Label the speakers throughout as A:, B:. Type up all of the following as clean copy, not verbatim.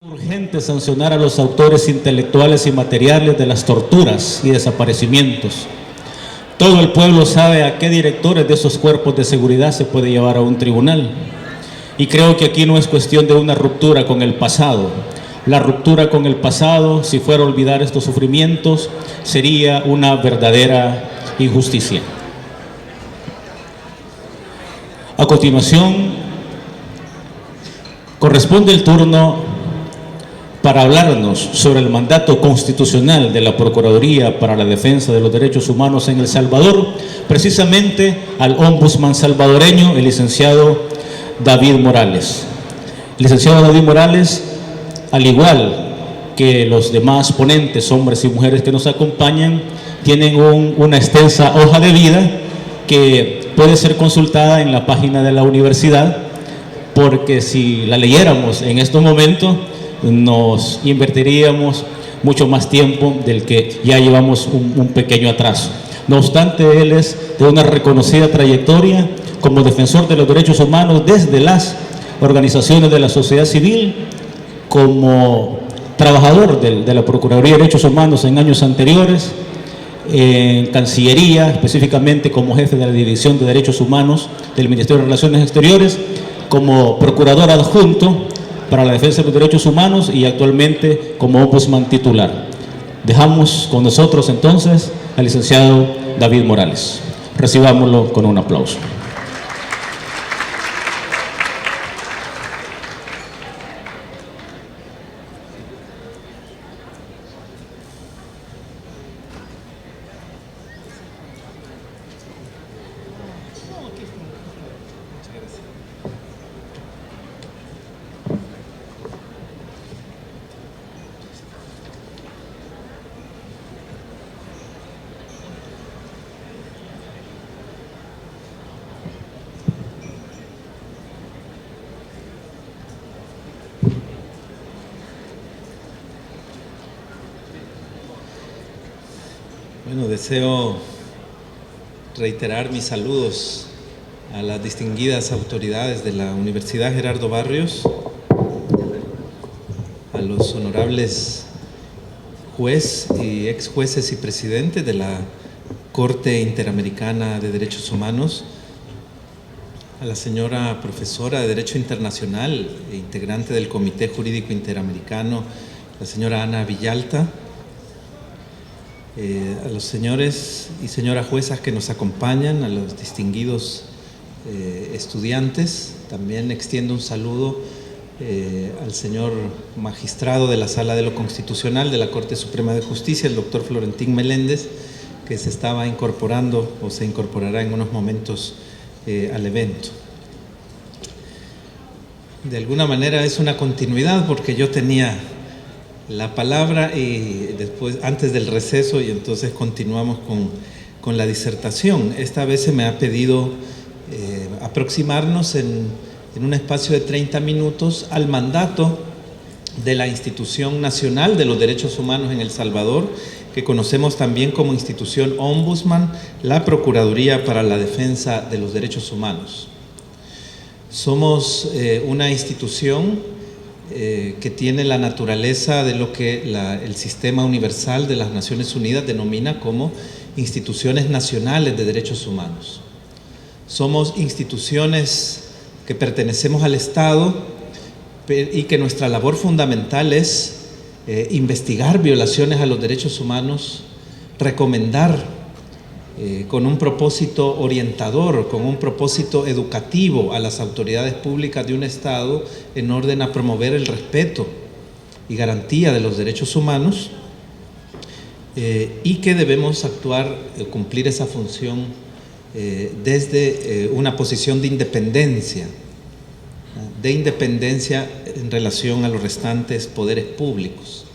A: Urgente sancionar a los autores intelectuales y materiales de las torturas y desaparecimientos. Todo el pueblo sabe a qué directores de esos cuerpos de seguridad se puede llevar a un tribunal. Y creo que aquí no es cuestión de una ruptura con el pasado. La ruptura con el pasado, si fuera a olvidar estos sufrimientos, sería una verdadera injusticia. A continuación, corresponde el turno para hablarnos sobre el mandato constitucional de la Procuraduría para la Defensa de los Derechos Humanos en El Salvador, precisamente al ombudsman salvadoreño, el licenciado David Morales. El licenciado David Morales, al igual que los demás ponentes, hombres y mujeres que nos acompañan, tienen una extensa hoja de vida que puede ser consultada en la página de la universidad, porque si la leyéramos en estos momentos, nos invertiríamos mucho más tiempo del que ya llevamos un pequeño atraso. No obstante, él es de una reconocida trayectoria como defensor de los derechos humanos desde las organizaciones de la sociedad civil, como trabajador de la Procuraduría de Derechos Humanos en años anteriores, en Cancillería, específicamente como jefe de la División de Derechos Humanos del Ministerio de Relaciones Exteriores, como procurador adjunto para la defensa de los derechos humanos y actualmente como ombudsman titular. Dejamos con nosotros entonces al licenciado David Morales. Recibámoslo con un aplauso.
B: Bueno, deseo reiterar mis saludos a las distinguidas autoridades de la Universidad Gerardo Barrios, a los honorables juez y ex jueces y presidentes de la Corte Interamericana de Derechos Humanos, a la señora profesora de Derecho Internacional e integrante del Comité Jurídico Interamericano, la señora Ana Villalta, a los señores y señoras juezas que nos acompañan, a los distinguidos estudiantes. También extiendo un saludo al señor magistrado de la Sala de lo Constitucional de la Corte Suprema de Justicia, el doctor Florentín Meléndez, que se estaba incorporando o se incorporará en unos momentos al evento. De alguna manera es una continuidad, porque yo tenía la palabra y después, antes del receso, y entonces continuamos con la disertación. Esta vez se me ha pedido aproximarnos en un espacio de 30 minutos al mandato de la Institución Nacional de los Derechos Humanos en El Salvador, que conocemos también como institución Ombudsman, la Procuraduría para la Defensa de los Derechos Humanos. Somos una institución que tiene la naturaleza de lo que el Sistema Universal de las Naciones Unidas denomina como instituciones nacionales de derechos humanos. Somos instituciones que pertenecemos al Estado y que nuestra labor fundamental es investigar violaciones a los derechos humanos, recomendar con un propósito orientador, con un propósito educativo a las autoridades públicas de un Estado en orden a promover el respeto y garantía de los derechos humanos, y que debemos actuar, cumplir esa función desde una posición de independencia en relación a los restantes poderes públicos.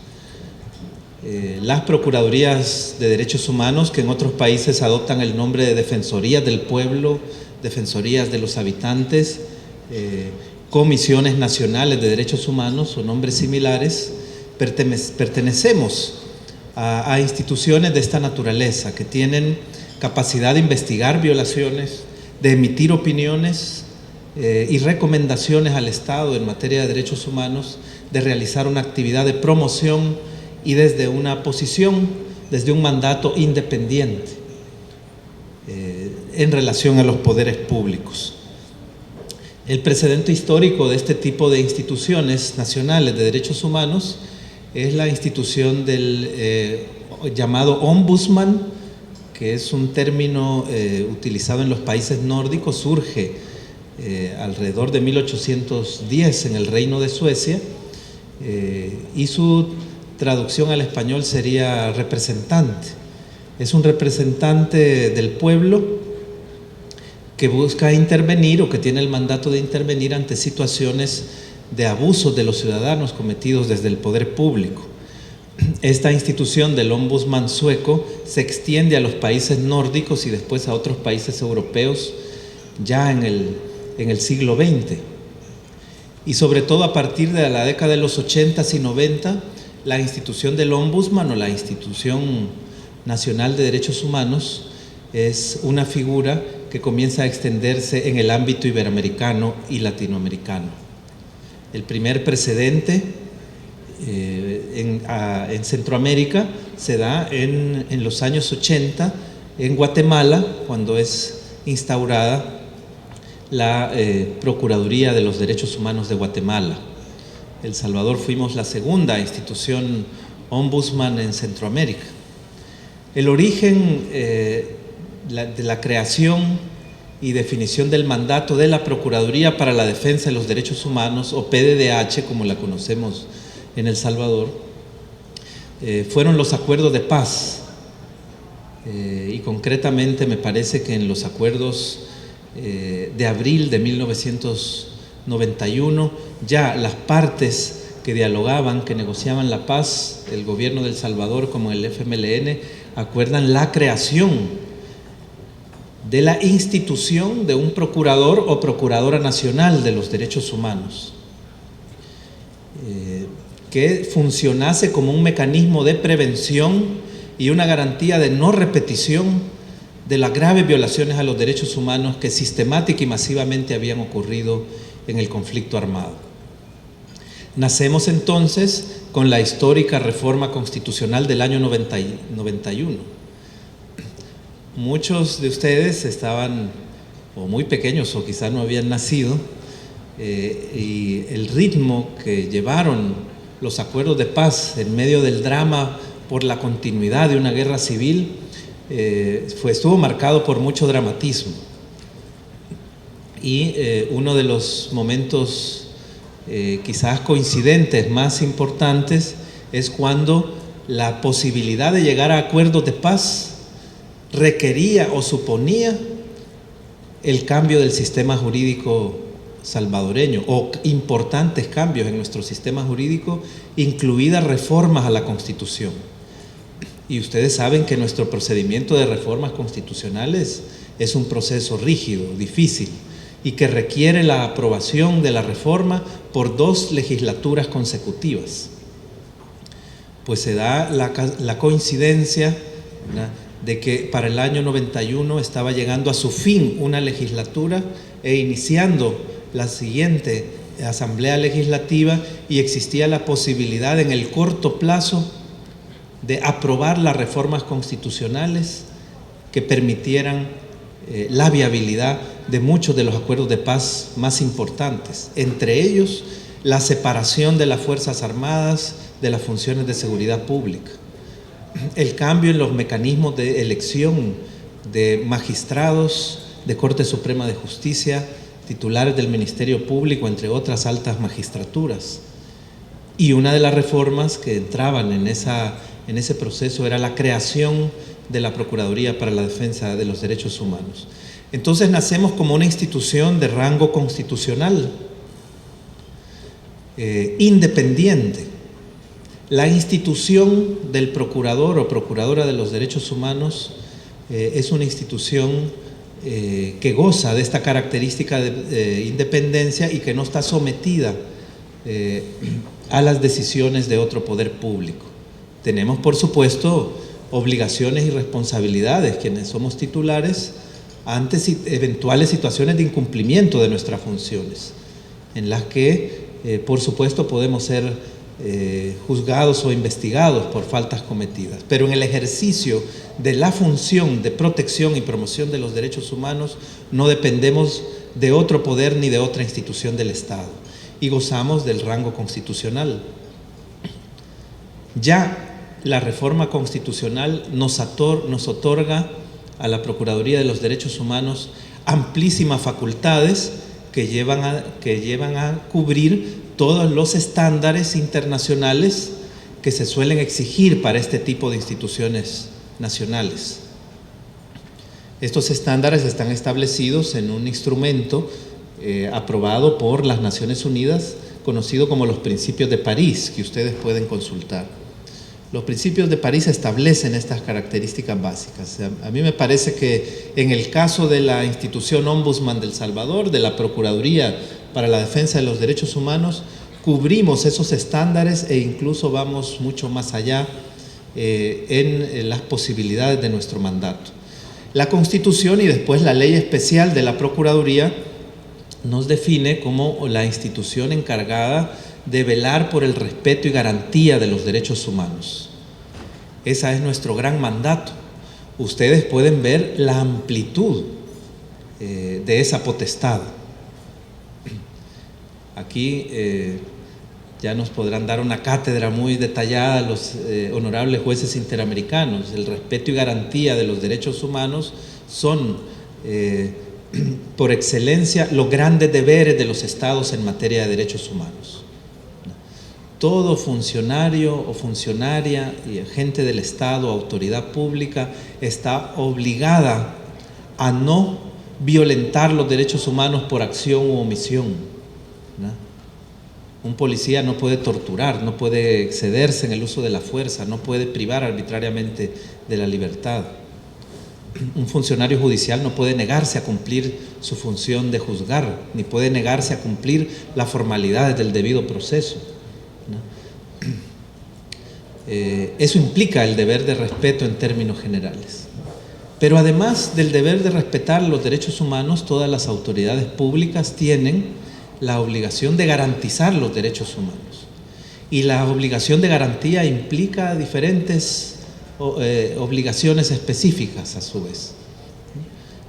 B: Las Procuradurías de Derechos Humanos, que en otros países adoptan el nombre de Defensorías del Pueblo, Defensorías de los Habitantes, Comisiones Nacionales de Derechos Humanos o nombres similares, pertenecemos a instituciones de esta naturaleza, que tienen capacidad de investigar violaciones, de emitir opiniones y recomendaciones al Estado en materia de derechos humanos, de realizar una actividad de promoción y desde una posición, desde un mandato independiente en relación a los poderes públicos. El precedente histórico de este tipo de instituciones nacionales de derechos humanos es la institución del llamado ombudsman, que es un término utilizado en los países nórdicos, surge alrededor de 1810 en el Reino de Suecia, y su traducción al español sería representante. Es un representante del pueblo que busca intervenir o que tiene el mandato de intervenir ante situaciones de abusos de los ciudadanos cometidos desde el poder público. Esta institución del ombudsman sueco se extiende a los países nórdicos y después a otros países europeos ya en el siglo XX. Y sobre todo a partir de la década de los 80s y 90, la institución del ombudsman o la institución nacional de derechos humanos es una figura que comienza a extenderse en el ámbito iberoamericano y latinoamericano. El primer precedente en Centroamérica se da en los años 80 en Guatemala, cuando es instaurada la Procuraduría de los Derechos Humanos de Guatemala. El Salvador fuimos la segunda institución ombudsman en Centroamérica. El origen de la creación y definición del mandato de la Procuraduría para la Defensa de los Derechos Humanos, o PDDH, como la conocemos en El Salvador, fueron los acuerdos de paz. Y concretamente me parece que en los acuerdos de abril de 1991, ya las partes que dialogaban, que negociaban la paz, el gobierno de El Salvador como el FMLN, acuerdan la creación de la institución de un procurador o procuradora nacional de los derechos humanos, que funcionase como un mecanismo de prevención y una garantía de no repetición de las graves violaciones a los derechos humanos que sistemática y masivamente habían ocurrido en el conflicto armado. Nacemos entonces con la histórica reforma constitucional del año 91. Muchos de ustedes estaban o muy pequeños o quizá no habían nacido, y el ritmo que llevaron los acuerdos de paz en medio del drama por la continuidad de una guerra civil estuvo marcado por mucho dramatismo. Y uno de los momentos quizás coincidentes más importantes es cuando la posibilidad de llegar a acuerdos de paz requería o suponía el cambio del sistema jurídico salvadoreño, o importantes cambios en nuestro sistema jurídico, incluidas reformas a la Constitución. Y ustedes saben que nuestro procedimiento de reformas constitucionales es un proceso rígido, difícil, y que requiere la aprobación de la reforma por 2 legislaturas consecutivas. Pues se da la coincidencia, ¿verdad?, de que para el año 91 estaba llegando a su fin una legislatura e iniciando la siguiente asamblea legislativa, y existía la posibilidad en el corto plazo de aprobar las reformas constitucionales que permitieran la viabilidad de muchos de los acuerdos de paz más importantes, entre ellos la separación de las Fuerzas Armadas de las funciones de seguridad pública, el cambio en los mecanismos de elección de magistrados de Corte Suprema de Justicia, titulares del Ministerio Público, entre otras altas magistraturas. Y una de las reformas que entraban en ese proceso era la creación de la Procuraduría para la Defensa de los Derechos Humanos. Entonces nacemos como una institución de rango constitucional, independiente. La institución del procurador o procuradora de los derechos humanos es una institución que goza de esta característica de independencia y que no está sometida a las decisiones de otro poder público. Tenemos, por supuesto, obligaciones y responsabilidades quienes somos titulares ante eventuales situaciones de incumplimiento de nuestras funciones, en las que por supuesto podemos ser juzgados o investigados por faltas cometidas, pero en el ejercicio de la función de protección y promoción de los derechos humanos no dependemos de otro poder ni de otra institución del Estado y gozamos del rango constitucional. Ya la reforma constitucional nos otorga a la Procuraduría de los Derechos Humanos amplísimas facultades que llevan a cubrir todos los estándares internacionales que se suelen exigir para este tipo de instituciones nacionales. Estos estándares están establecidos en un instrumento aprobado por las Naciones Unidas, conocido como los Principios de París, que ustedes pueden consultar. Los Principios de París establecen estas características básicas. A mí me parece que en el caso de la institución Ombudsman del Salvador, de la Procuraduría para la Defensa de los Derechos Humanos, cubrimos esos estándares e incluso vamos mucho más allá en las posibilidades de nuestro mandato. La Constitución y después la Ley Especial de la Procuraduría nos define como la institución encargada de velar por el respeto y garantía de los derechos humanos. Ese es nuestro gran mandato. Ustedes pueden ver la amplitud de esa potestad. Aquí ya nos podrán dar una cátedra muy detallada los honorables jueces interamericanos. El respeto y garantía de los derechos humanos son por excelencia los grandes deberes de los estados en materia de derechos humanos. Todo funcionario o funcionaria y agente del Estado, autoridad pública, está obligada a no violentar los derechos humanos por acción u omisión, ¿no? Un policía no puede torturar, no puede excederse en el uso de la fuerza, no puede privar arbitrariamente de la libertad. Un funcionario judicial no puede negarse a cumplir su función de juzgar, ni puede negarse a cumplir las formalidades del debido proceso, ¿no? Eso implica el deber de respeto en términos generales. Pero además del deber de respetar los derechos humanos, todas las autoridades públicas tienen la obligación de garantizar los derechos humanos. Y la obligación de garantía implica diferentes obligaciones específicas a su vez.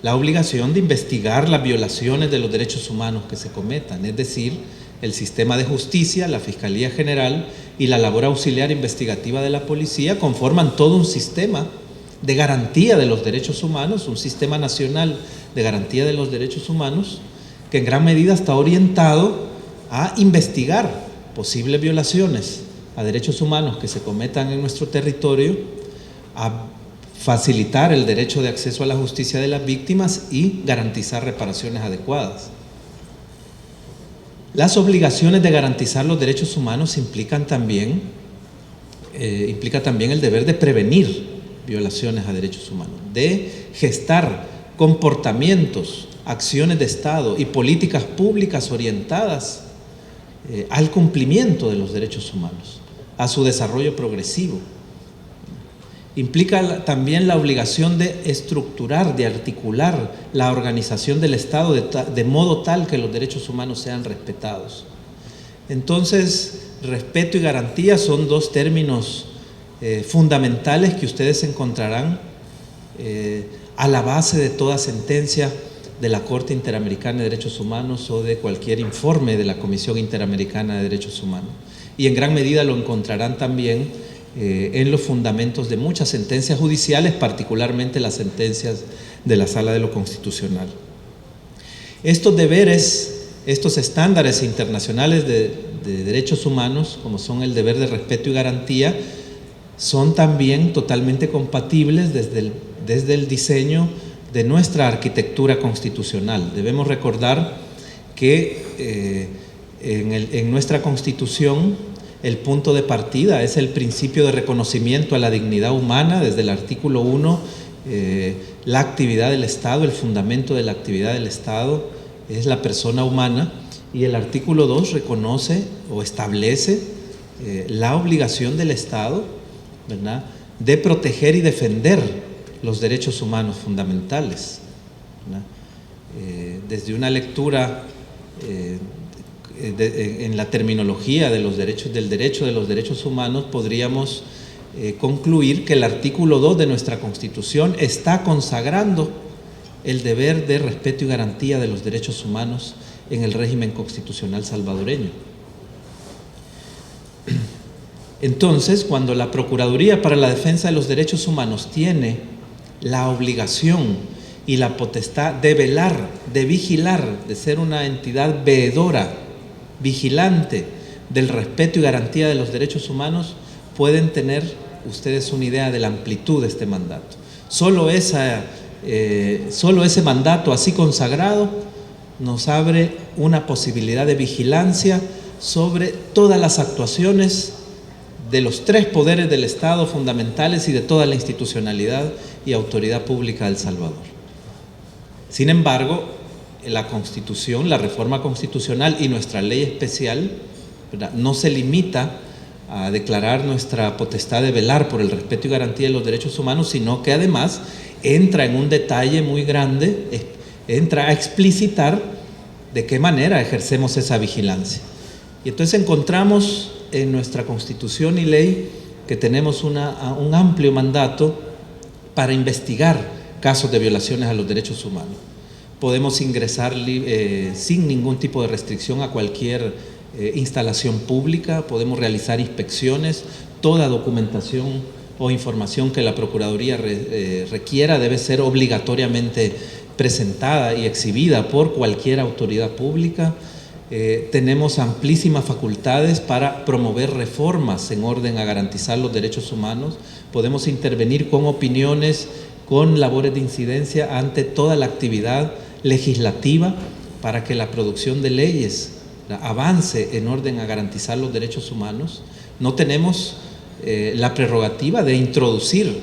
B: La obligación de investigar las violaciones de los derechos humanos que se cometan, es decir, el sistema de justicia, la Fiscalía General y la labor auxiliar investigativa de la policía conforman todo un sistema de garantía de los derechos humanos, un sistema nacional de garantía de los derechos humanos que en gran medida está orientado a investigar posibles violaciones a derechos humanos que se cometan en nuestro territorio, a facilitar el derecho de acceso a la justicia de las víctimas y garantizar reparaciones adecuadas. Las obligaciones de garantizar los derechos humanos implica también el deber de prevenir violaciones a derechos humanos, de gestar comportamientos, acciones de Estado y políticas públicas orientadas al cumplimiento de los derechos humanos, a su desarrollo progresivo. Implica también la obligación de estructurar, de articular la organización del Estado de modo tal que los derechos humanos sean respetados. Entonces, respeto y garantía son dos términos fundamentales que ustedes encontrarán a la base de toda sentencia de la Corte Interamericana de Derechos Humanos o de cualquier informe de la Comisión Interamericana de Derechos Humanos. Y en gran medida lo encontrarán también en los fundamentos de muchas sentencias judiciales, particularmente las sentencias de la Sala de lo Constitucional. Estos deberes, estos estándares internacionales de derechos humanos, como son el deber de respeto y garantía, son también totalmente compatibles desde el diseño de nuestra arquitectura constitucional. Debemos recordar que en nuestra Constitución el punto de partida es el principio de reconocimiento a la dignidad humana. Desde el artículo 1, la actividad del Estado, el fundamento de la actividad del Estado es la persona humana, y el artículo 2 reconoce o establece la obligación del Estado, ¿verdad?, de proteger y defender los derechos humanos fundamentales, ¿verdad? Desde una lectura en la terminología de los derechos, del derecho de los derechos humanos, podríamos concluir que el artículo 2 de nuestra Constitución está consagrando el deber de respeto y garantía de los derechos humanos en el régimen constitucional salvadoreño. Entonces, cuando la Procuraduría para la Defensa de los Derechos Humanos tiene la obligación y la potestad de velar, de vigilar, de ser una entidad veedora, vigilante del respeto y garantía de los derechos humanos, pueden tener ustedes una idea de la amplitud de este mandato. Solo ese mandato así consagrado nos abre una posibilidad de vigilancia sobre todas las actuaciones de los tres poderes del Estado fundamentales y de toda la institucionalidad y autoridad pública de El Salvador. Sin embargo, la Constitución, la reforma constitucional y nuestra ley especial, ¿verdad?, no se limita a declarar nuestra potestad de velar por el respeto y garantía de los derechos humanos, sino que además entra en un detalle muy grande, entra a explicitar de qué manera ejercemos esa vigilancia. Y entonces encontramos en nuestra Constitución y ley que tenemos un amplio mandato para investigar casos de violaciones a los derechos humanos. Podemos ingresar sin ningún tipo de restricción a cualquier instalación pública, podemos realizar inspecciones, toda documentación o información que la Procuraduría requiera debe ser obligatoriamente presentada y exhibida por cualquier autoridad pública. Tenemos amplísimas facultades para promover reformas en orden a garantizar los derechos humanos. Podemos intervenir con opiniones, con labores de incidencia ante toda la actividad legislativa para que la producción de leyes avance en orden a garantizar los derechos humanos. No tenemos la prerrogativa de introducir,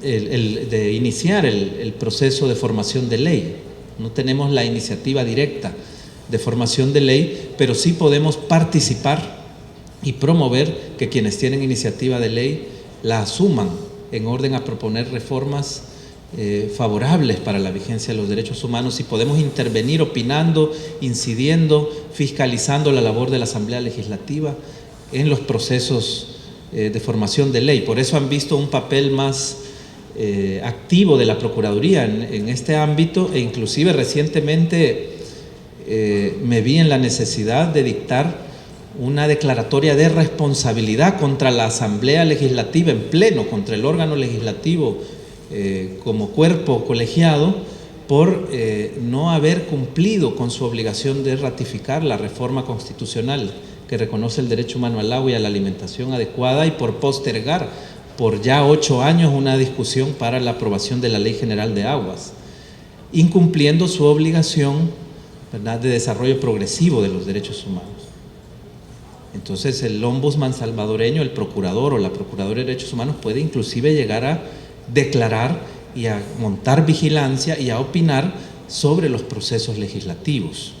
B: de iniciar el proceso de formación de ley. No tenemos la iniciativa directa de formación de ley, pero sí podemos participar y promover que quienes tienen iniciativa de ley la asuman en orden a proponer reformas favorables para la vigencia de los derechos humanos, y podemos intervenir opinando, incidiendo, fiscalizando la labor de la Asamblea Legislativa en los procesos de formación de ley. Por eso han visto un papel más activo de la Procuraduría en este ámbito, e inclusive recientemente me vi en la necesidad de dictar una declaratoria de responsabilidad contra la Asamblea Legislativa en pleno, contra el órgano legislativo como cuerpo colegiado, por no haber cumplido con su obligación de ratificar la reforma constitucional que reconoce el derecho humano al agua y a la alimentación adecuada, y por postergar por ya 8 años una discusión para la aprobación de la Ley General de Aguas, incumpliendo su obligación, ¿verdad?, de desarrollo progresivo de los derechos humanos. Entonces el ombudsman salvadoreño, el procurador o la procuradora de derechos humanos, puede inclusive llegar a declarar y a montar vigilancia y a opinar sobre los procesos legislativos.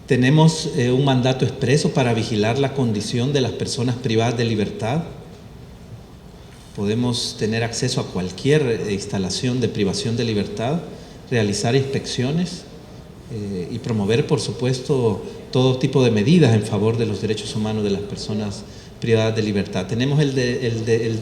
B: Tenemos un mandato expreso para vigilar la condición de las personas privadas de libertad. Podemos tener acceso a cualquier instalación de privación de libertad, realizar inspecciones y promover, por supuesto, todo tipo de medidas en favor de los derechos humanos de las personas privadas de libertad. Tenemos el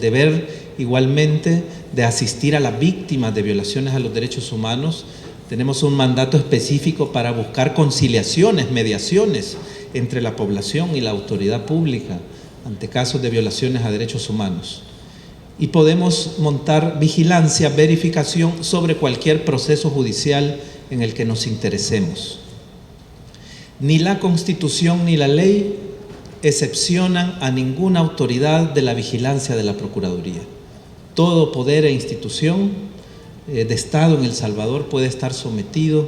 B: deber igualmente de asistir a las víctimas de violaciones a los derechos humanos. Tenemos un mandato específico para buscar conciliaciones, mediaciones entre la población y la autoridad pública ante casos de violaciones a derechos humanos. Y podemos montar vigilancia, verificación sobre cualquier proceso judicial en el que nos interesemos. Ni la Constitución ni la ley excepcionan a ninguna autoridad de la vigilancia de la Procuraduría. Todo poder e institución de Estado en El Salvador puede estar sometido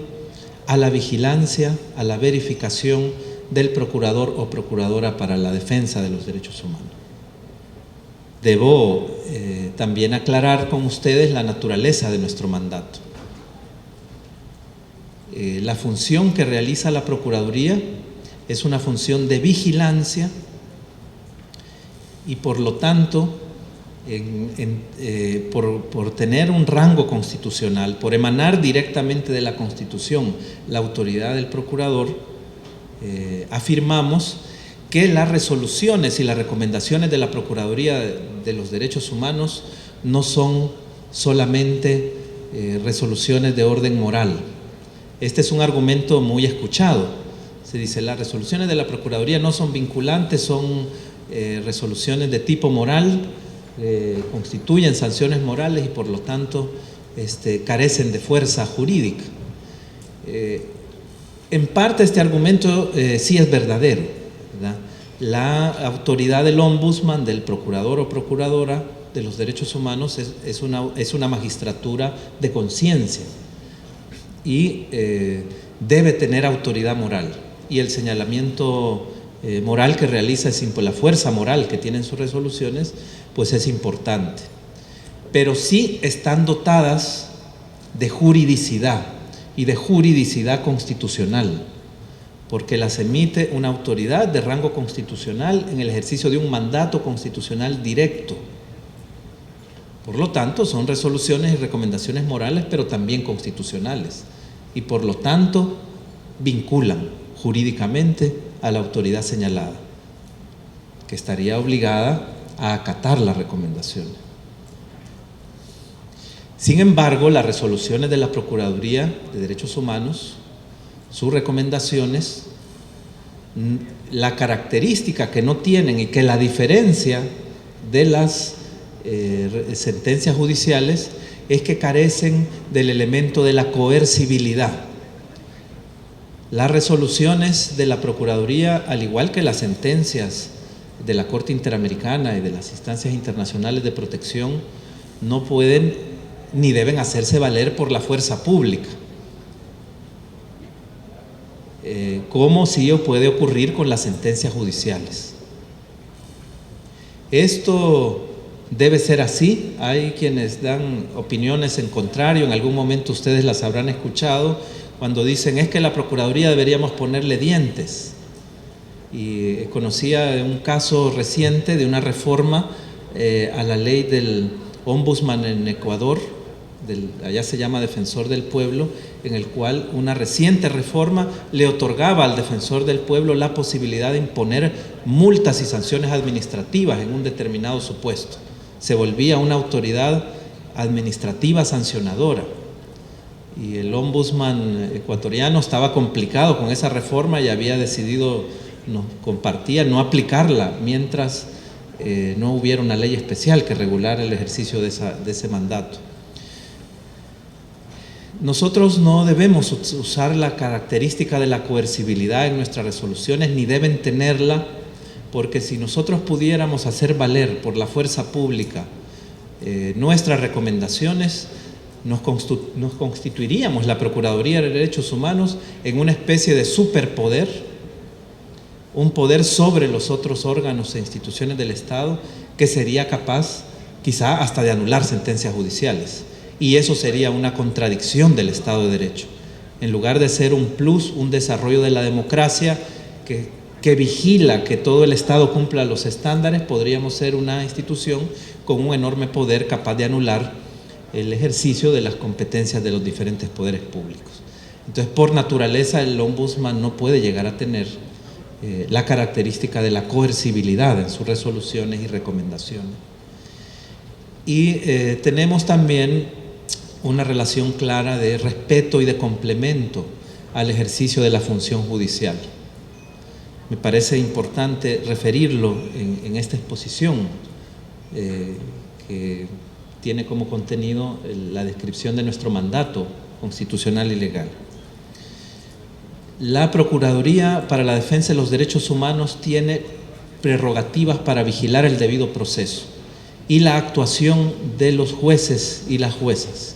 B: a la vigilancia, a la verificación del procurador o procuradora para la defensa de los derechos humanos. Debo también aclarar con ustedes la naturaleza de nuestro mandato. La función que realiza la Procuraduría es una función de vigilancia y, por lo tanto, por tener un rango constitucional, por emanar directamente de la Constitución la autoridad del procurador, afirmamos que las resoluciones y las recomendaciones de la Procuraduría de los Derechos Humanos no son solamente resoluciones de orden moral. Este es un argumento muy escuchado. Se dice, las resoluciones de la Procuraduría no son vinculantes, son resoluciones de tipo moral, constituyen sanciones morales y por lo tanto carecen de fuerza jurídica. En parte este argumento sí es verdadero, ¿verdad? La autoridad del ombudsman, del procurador o procuradora de los derechos humanos es una magistratura de conciencia y debe tener autoridad moral, y el señalamiento moral que realiza, la fuerza moral que tienen sus resoluciones, pues es importante. Pero sí están dotadas de juridicidad y de juridicidad constitucional, porque las emite una autoridad de rango constitucional en el ejercicio de un mandato constitucional directo. Por lo tanto, son resoluciones y recomendaciones morales, pero también constitucionales, y por lo tanto vinculan jurídicamente a la autoridad señalada, que estaría obligada a acatar las recomendaciones. Sin embargo, las resoluciones de la Procuraduría de Derechos Humanos, sus recomendaciones, la característica que no tienen y que la diferencia de las sentencias judiciales es que carecen del elemento de la coercibilidad. Las resoluciones de la Procuraduría, al igual que las sentencias de la Corte Interamericana y de las instancias internacionales de protección, no pueden ni deben hacerse valer por la fuerza pública, como sí puede ocurrir con las sentencias judiciales. Esto debe ser así. Hay quienes dan opiniones en contrario, en algún momento ustedes las habrán escuchado, cuando dicen es que la Procuraduría deberíamos ponerle dientes. Y conocía un caso reciente de una reforma a la ley del ombudsman en Ecuador, allá se llama Defensor del Pueblo, en el cual una reciente reforma le otorgaba al Defensor del Pueblo la posibilidad de imponer multas y sanciones administrativas en un determinado supuesto. Se volvía una autoridad administrativa sancionadora. Y el ombudsman ecuatoriano estaba complicado con esa reforma y había decidido, compartía, no aplicarla mientras no hubiera una ley especial que regulara el ejercicio de ese mandato. Nosotros no debemos usar la característica de la coercibilidad en nuestras resoluciones, ni deben tenerla, porque si nosotros pudiéramos hacer valer por la fuerza pública nuestras recomendaciones, nos constituiríamos la Procuraduría de Derechos Humanos en una especie de superpoder, un poder sobre los otros órganos e instituciones del Estado que sería capaz quizá hasta de anular sentencias judiciales. Y eso sería una contradicción del Estado de Derecho. En lugar de ser un plus, un desarrollo de la democracia que vigila que todo el Estado cumpla los estándares, podríamos ser una institución con un enorme poder capaz de anular el ejercicio de las competencias de los diferentes poderes públicos. Entonces, por naturaleza, el ombudsman no puede llegar a tener la característica de la coercibilidad en sus resoluciones y recomendaciones. Y tenemos también una relación clara de respeto y de complemento al ejercicio de la función judicial. Me parece importante referirlo en esta exposición que tiene como contenido la descripción de nuestro mandato constitucional y legal. La Procuraduría para la Defensa de los Derechos Humanos tiene prerrogativas para vigilar el debido proceso y la actuación de los jueces y las juezas.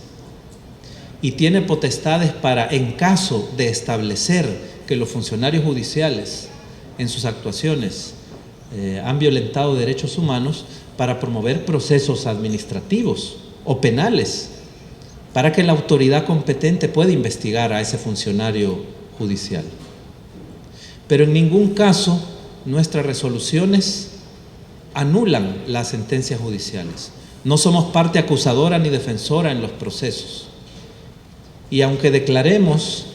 B: Y tiene potestades para, en caso de establecer que los funcionarios judiciales en sus actuaciones han violentado derechos humanos, para promover procesos administrativos o penales para que la autoridad competente pueda investigar a ese funcionario judicial. Pero en ningún caso nuestras resoluciones anulan las sentencias judiciales. No somos parte acusadora ni defensora en los procesos. Y aunque declaremos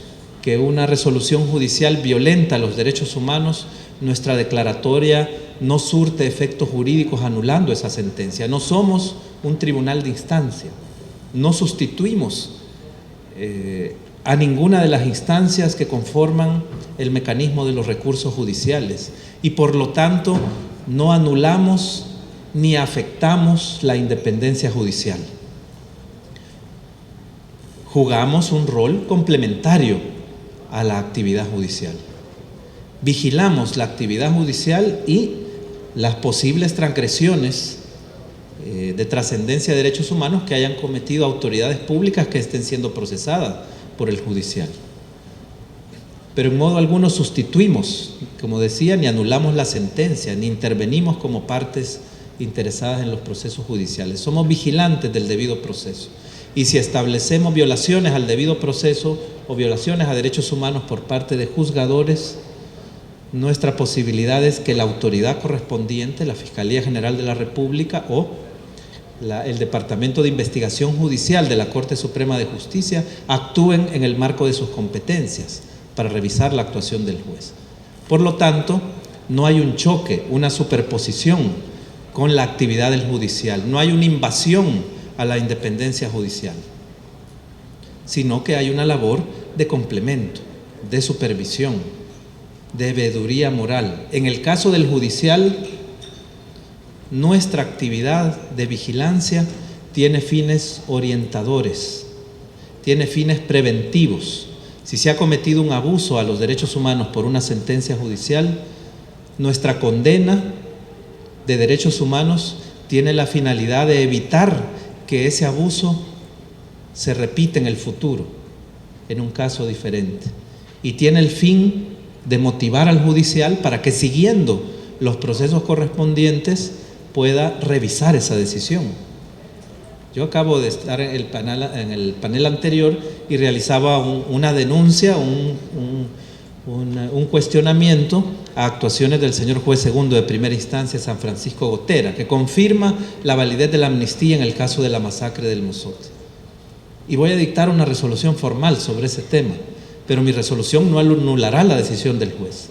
B: que una resolución judicial violenta los derechos humanos, nuestra declaratoria no surte efectos jurídicos anulando esa sentencia. No somos un tribunal de instancia. No sustituimos a ninguna de las instancias que conforman el mecanismo de los recursos judiciales y por lo tanto no anulamos ni afectamos la independencia judicial. Jugamos un rol complementario a la actividad judicial. Vigilamos la actividad judicial y las posibles transgresiones de trascendencia de derechos humanos que hayan cometido autoridades públicas que estén siendo procesadas por el judicial. Pero en modo alguno sustituimos, como decía, ni anulamos la sentencia, ni intervenimos como partes interesadas en los procesos judiciales. Somos vigilantes del debido proceso. Y si establecemos violaciones al debido proceso o violaciones a derechos humanos por parte de juzgadores, nuestra posibilidad es que la autoridad correspondiente, la Fiscalía General de la República o el Departamento de Investigación Judicial de la Corte Suprema de Justicia actúen en el marco de sus competencias para revisar la actuación del juez. Por lo tanto, no hay un choque, una superposición con la actividad del judicial, no hay una invasión a la independencia judicial, sino que hay una labor de complemento, de supervisión, de veeduría moral. En el caso del judicial, nuestra actividad de vigilancia tiene fines orientadores, tiene fines preventivos. Si se ha cometido un abuso a los derechos humanos por una sentencia judicial, nuestra condena de derechos humanos tiene la finalidad de evitar que ese abuso se repita en el futuro, en un caso diferente. Y tiene el fin de motivar al judicial para que, siguiendo los procesos correspondientes, pueda revisar esa decisión. Yo acabo de estar en el panel anterior y realizaba una denuncia, un cuestionamiento a actuaciones del señor juez segundo de primera instancia San Francisco Gotera, que confirma la validez de la amnistía en el caso de la masacre del Mozote. Y voy a dictar una resolución formal sobre ese tema, pero mi resolución no anulará la decisión del juez.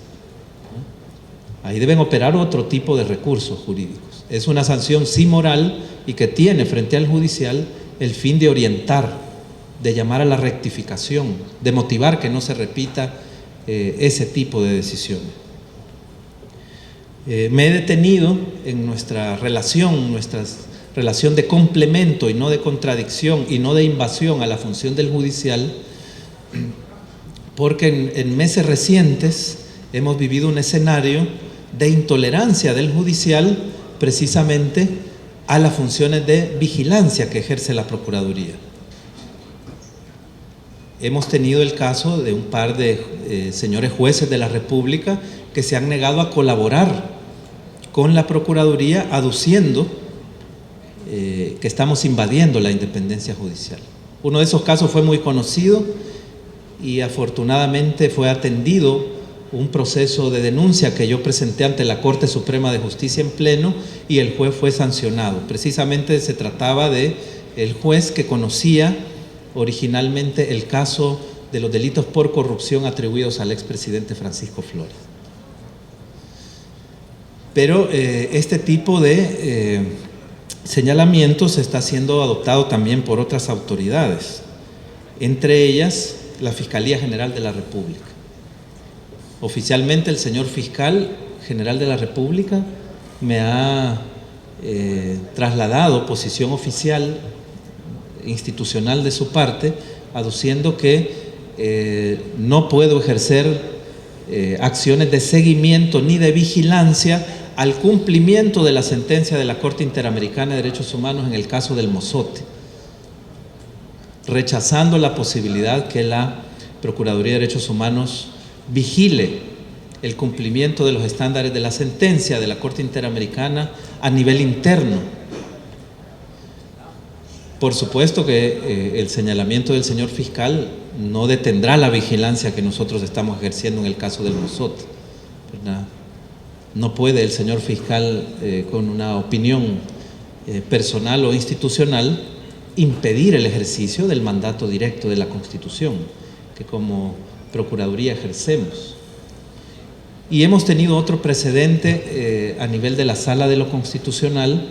B: Ahí deben operar otro tipo de recursos jurídicos. Es una sanción sí moral y que tiene frente al judicial el fin de orientar, de llamar a la rectificación, de motivar que no se repita ese tipo de decisiones. Me he detenido en nuestra relación de complemento y no de contradicción y no de invasión a la función del judicial, porque en meses recientes hemos vivido un escenario de intolerancia del judicial precisamente a las funciones de vigilancia que ejerce la Procuraduría. Hemos tenido el caso de un par de señores jueces de la República que se han negado a colaborar con la Procuraduría aduciendo que estamos invadiendo la independencia judicial. Uno de esos casos fue muy conocido y afortunadamente fue atendido un proceso de denuncia que yo presenté ante la Corte Suprema de Justicia en pleno y el juez fue sancionado. Precisamente se trataba de el juez que conocía originalmente el caso de los delitos por corrupción atribuidos al expresidente Francisco Flores. Pero este tipo de señalamientos está siendo adoptado también por otras autoridades, entre ellas la Fiscalía General de la República. Oficialmente el señor Fiscal General de la República me ha trasladado posición oficial institucional de su parte, aduciendo que no puedo ejercer acciones de seguimiento ni de vigilancia al cumplimiento de la sentencia de la Corte Interamericana de Derechos Humanos en el caso del Mozote, rechazando la posibilidad que la Procuraduría de Derechos Humanos vigile el cumplimiento de los estándares de la sentencia de la Corte Interamericana a nivel interno. Por supuesto que el señalamiento del señor fiscal no detendrá la vigilancia que nosotros estamos ejerciendo en el caso del Mozote, ¿verdad? No puede el señor fiscal, con una opinión personal o institucional, impedir el ejercicio del mandato directo de la Constitución, que como Procuraduría ejercemos. Y hemos tenido otro precedente a nivel de la Sala de lo Constitucional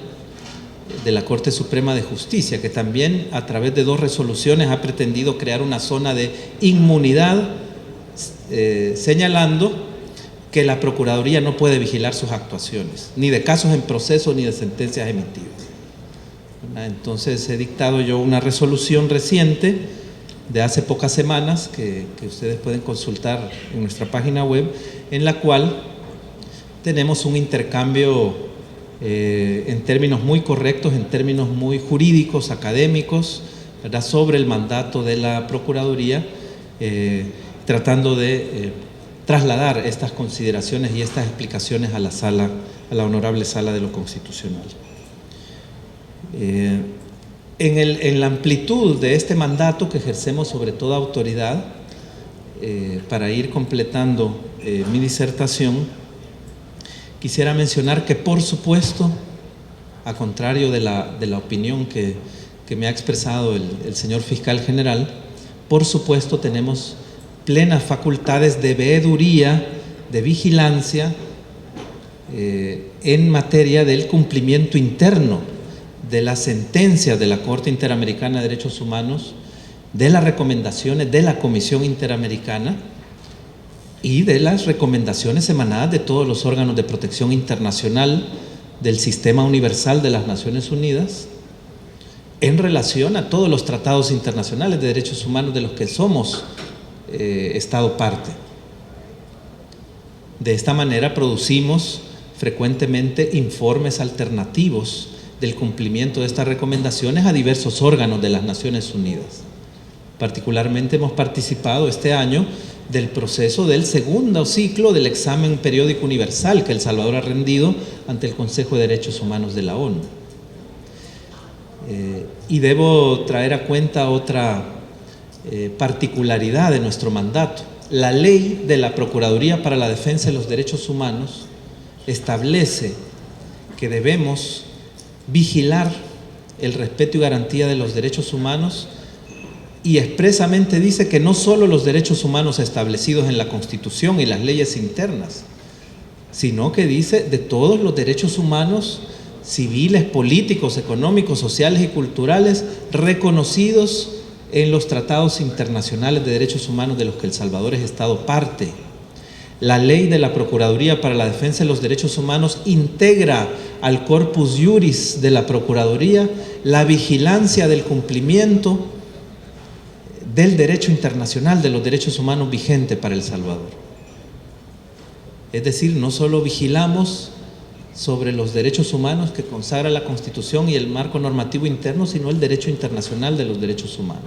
B: de la Corte Suprema de Justicia, que también a través de 2 resoluciones ha pretendido crear una zona de inmunidad, señalando que la Procuraduría no puede vigilar sus actuaciones, ni de casos en proceso ni de sentencias emitidas. Entonces he dictado yo una resolución reciente de hace pocas semanas que ustedes pueden consultar en nuestra página web, en la cual tenemos un intercambio en términos muy correctos, en términos muy jurídicos, académicos, ¿verdad?, sobre el mandato de la Procuraduría, tratando de trasladar estas consideraciones y estas explicaciones a la honorable Sala de lo Constitucional. En la amplitud de este mandato que ejercemos sobre toda autoridad, para ir completando mi disertación, quisiera mencionar que, por supuesto, a contrario de la opinión que me ha expresado el señor fiscal general, por supuesto tenemos plenas facultades de veeduría, de vigilancia en materia del cumplimiento interno de las sentencias de la Corte Interamericana de Derechos Humanos, de las recomendaciones de la Comisión Interamericana y de las recomendaciones emanadas de todos los órganos de protección internacional del Sistema Universal de las Naciones Unidas en relación a todos los tratados internacionales de derechos humanos de los que somos Estado parte. De esta manera producimos frecuentemente informes alternativos del cumplimiento de estas recomendaciones a diversos órganos de las Naciones Unidas. Particularmente hemos participado este año del proceso del segundo ciclo del examen periódico universal que El Salvador ha rendido ante el Consejo de Derechos Humanos de la ONU. Y debo traer a cuenta otra particularidad de nuestro mandato. La ley de la Procuraduría para la Defensa de los Derechos Humanos establece que debemos vigilar el respeto y garantía de los derechos humanos, y expresamente dice que no solo los derechos humanos establecidos en la Constitución y las leyes internas, sino que dice de todos los derechos humanos civiles, políticos, económicos, sociales y culturales reconocidos en los tratados internacionales de derechos humanos de los que El Salvador es Estado parte. La ley de la Procuraduría para la Defensa de los Derechos Humanos integra al corpus iuris de la Procuraduría la vigilancia del cumplimiento del derecho internacional de los derechos humanos vigente para El Salvador. Es decir, no solo vigilamos sobre los derechos humanos que consagra la Constitución y el marco normativo interno, sino el derecho internacional de los derechos humanos.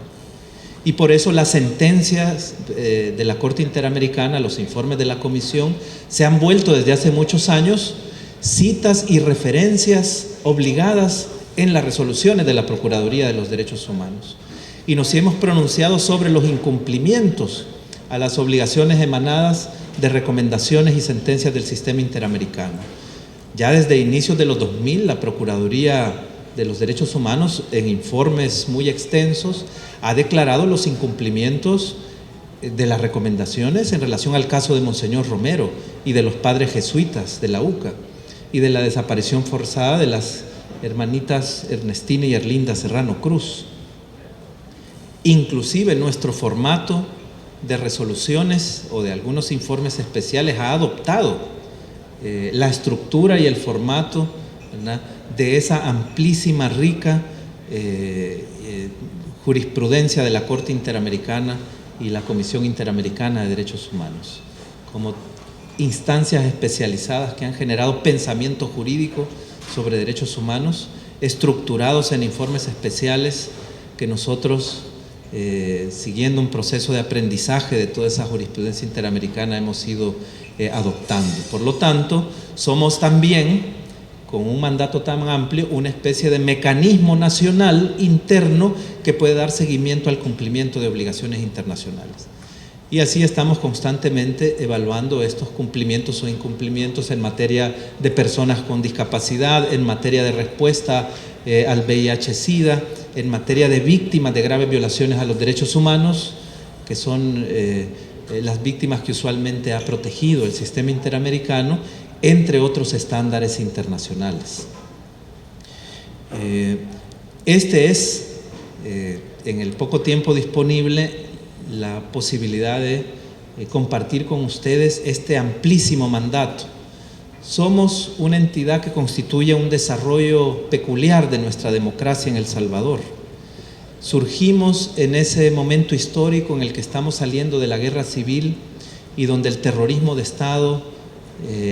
B: Y por eso las sentencias de la Corte Interamericana, los informes de la Comisión, se han vuelto desde hace muchos años citas y referencias obligadas en las resoluciones de la Procuraduría de los Derechos Humanos. Y nos hemos pronunciado sobre los incumplimientos a las obligaciones emanadas de recomendaciones y sentencias del sistema interamericano. Ya desde inicios de los 2000, la Procuraduría de los Derechos Humanos, en informes muy extensos, ha declarado los incumplimientos de las recomendaciones en relación al caso de Monseñor Romero y de los padres jesuitas de la UCA y de la desaparición forzada de las hermanitas Ernestina y Erlinda Serrano Cruz. Inclusive nuestro formato de resoluciones o de algunos informes especiales ha adoptado la estructura y el formato, ¿verdad?, de esa amplísima, rica jurisprudencia de la Corte Interamericana y la Comisión Interamericana de Derechos Humanos, como instancias especializadas que han generado pensamiento jurídico sobre derechos humanos, estructurados en informes especiales que nosotros, siguiendo un proceso de aprendizaje de toda esa jurisprudencia interamericana, hemos ido adoptando. Por lo tanto, somos también, con un mandato tan amplio, una especie de mecanismo nacional interno que puede dar seguimiento al cumplimiento de obligaciones internacionales. Y así estamos constantemente evaluando estos cumplimientos o incumplimientos en materia de personas con discapacidad, en materia de respuesta al VIH-Sida, en materia de víctimas de graves violaciones a los derechos humanos, que son las víctimas que usualmente ha protegido el sistema interamericano, entre otros estándares internacionales. Este es, en el poco tiempo disponible, la posibilidad de compartir con ustedes este amplísimo mandato. Somos una entidad que constituye un desarrollo peculiar de nuestra democracia en El Salvador. Surgimos en ese momento histórico en el que estamos saliendo de la guerra civil y donde el terrorismo de Estado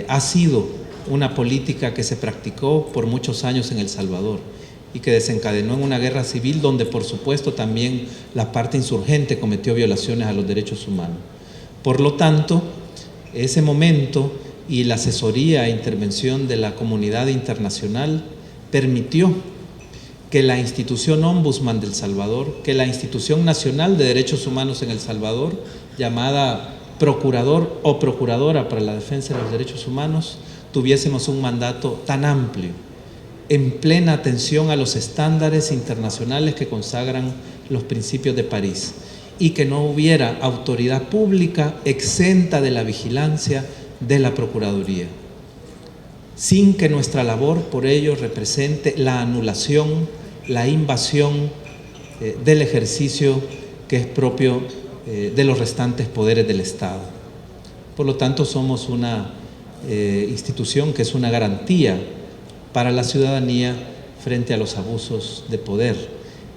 B: ha sido una política que se practicó por muchos años en El Salvador y que desencadenó en una guerra civil donde, por supuesto, también la parte insurgente cometió violaciones a los derechos humanos. Por lo tanto, ese momento y la asesoría e intervención de la comunidad internacional permitió que la institución Ombudsman de El Salvador, que la Institución Nacional de Derechos Humanos en El Salvador, llamada Procurador o Procuradora para la Defensa de los Derechos Humanos, tuviésemos un mandato tan amplio, en plena atención a los estándares internacionales que consagran los principios de París, y que no hubiera autoridad pública exenta de la vigilancia de la Procuraduría, sin que nuestra labor por ello represente la anulación, la invasión del ejercicio que es propio de los restantes poderes del Estado. Por lo tanto, somos una institución que es una garantía para la ciudadanía frente a los abusos de poder.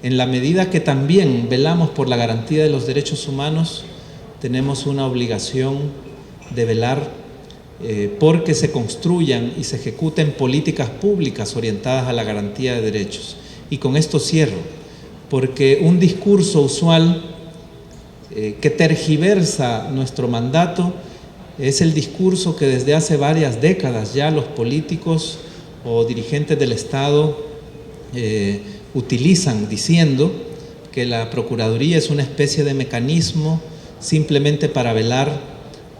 B: En la medida que también velamos por la garantía de los derechos humanos, tenemos una obligación de velar porque se construyan y se ejecuten políticas públicas orientadas a la garantía de derechos. Y con esto cierro, porque un discurso usual que tergiversa nuestro mandato es el discurso que desde hace varias décadas ya los políticos o dirigentes del Estado utilizan, diciendo que la Procuraduría es una especie de mecanismo simplemente para velar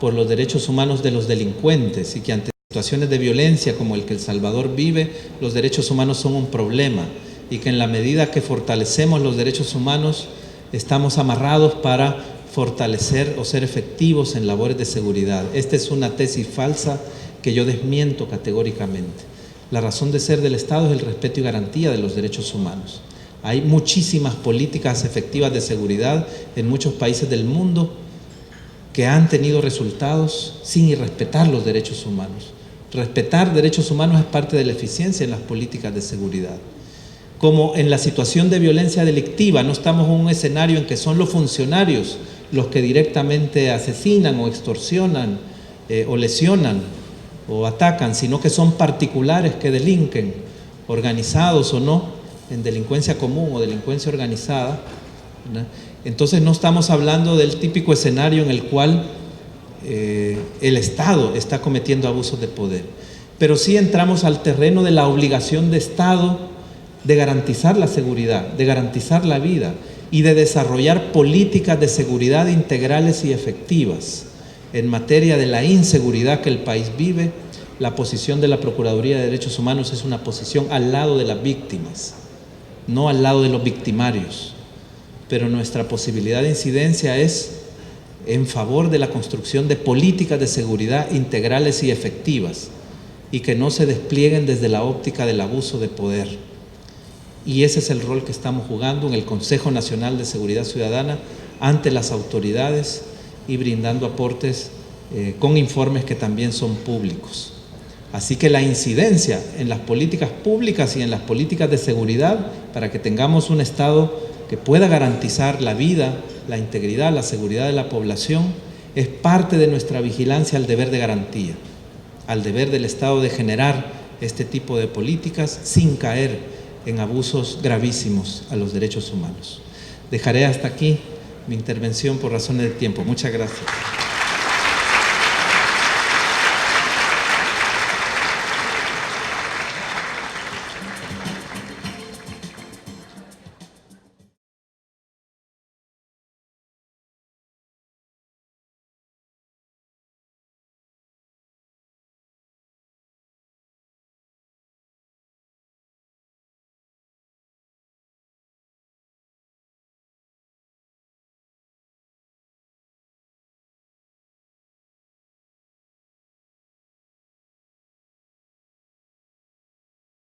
B: por los derechos humanos de los delincuentes y que ante situaciones de violencia como el que El Salvador vive, los derechos humanos son un problema y que en la medida que fortalecemos los derechos humanos estamos amarrados para fortalecer o ser efectivos en labores de seguridad. Esta es una tesis falsa que yo desmiento categóricamente. La razón de ser del Estado es el respeto y garantía de los derechos humanos. Hay muchísimas políticas efectivas de seguridad en muchos países del mundo que han tenido resultados sin irrespetar los derechos humanos. Respetar derechos humanos es parte de la eficiencia en las políticas de seguridad. Como en la situación de violencia delictiva, no estamos en un escenario en que son los funcionarios los que directamente asesinan o extorsionan o lesionan o atacan, sino que son particulares que delinquen, organizados o no, en delincuencia común o delincuencia organizada, ¿no? Entonces no estamos hablando del típico escenario en el cual el Estado está cometiendo abusos de poder, pero sí entramos al terreno de la obligación de Estado de garantizar la seguridad, de garantizar la vida y de desarrollar políticas de seguridad integrales y efectivas. En materia de la inseguridad que el país vive, la posición de la Procuraduría de Derechos Humanos es una posición al lado de las víctimas, no al lado de los victimarios. Pero nuestra posibilidad de incidencia es en favor de la construcción de políticas de seguridad integrales y efectivas y que no se desplieguen desde la óptica del abuso de poder. Y ese es el rol que estamos jugando en el Consejo Nacional de Seguridad Ciudadana ante las autoridades y brindando aportes con informes que también son públicos. Así que la incidencia en las políticas públicas y en las políticas de seguridad para que tengamos un Estado que pueda garantizar la vida, la integridad, la seguridad de la población, es parte de nuestra vigilancia al deber de garantía, al deber del Estado de generar este tipo de políticas sin caer en abusos gravísimos a los derechos humanos. Dejaré hasta aquí mi intervención por razones de tiempo. Muchas gracias.